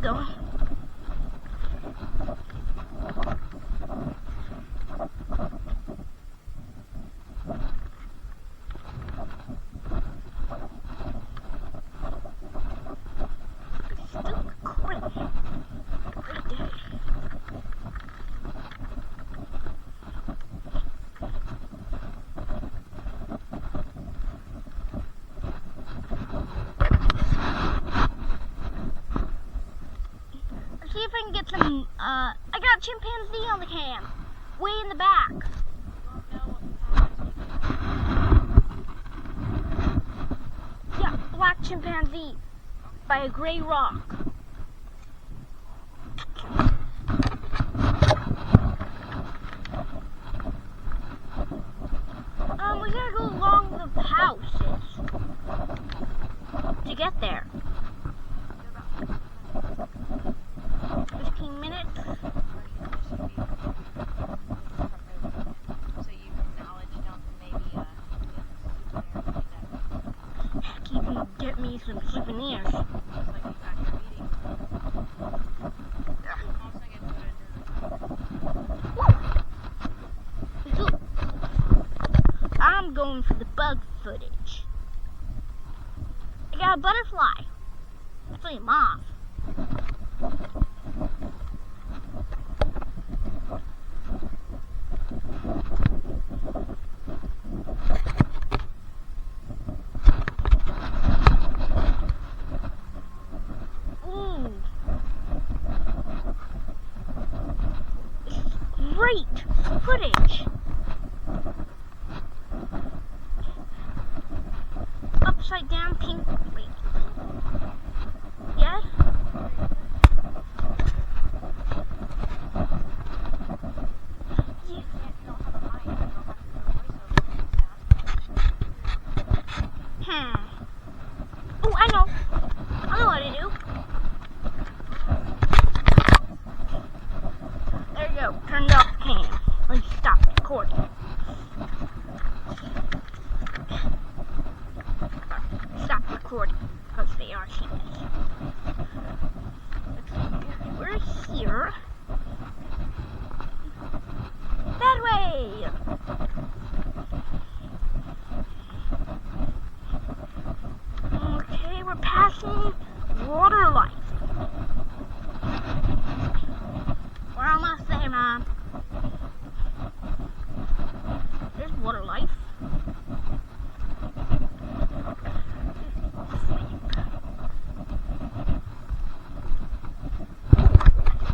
go. See if I can get some, I got chimpanzee on the cam, way in the back. Yeah, black chimpanzee by a gray rock. We gotta go along the houses to get there. 15 minutes. So you acknowledge down to maybe Heck, you can get me some souvenirs. looks like you got your meeting. Also get put into the I'm going for the bug footage. I got a butterfly. Actually, a moth. Ooh. This is great footage. Upside down pink. Wait. Yes? Oh, I know. I know what to do. There you go. Turned off the cam. Let's stop recording. Stop recording because they are humans. We're here. That way. Okay, we're passing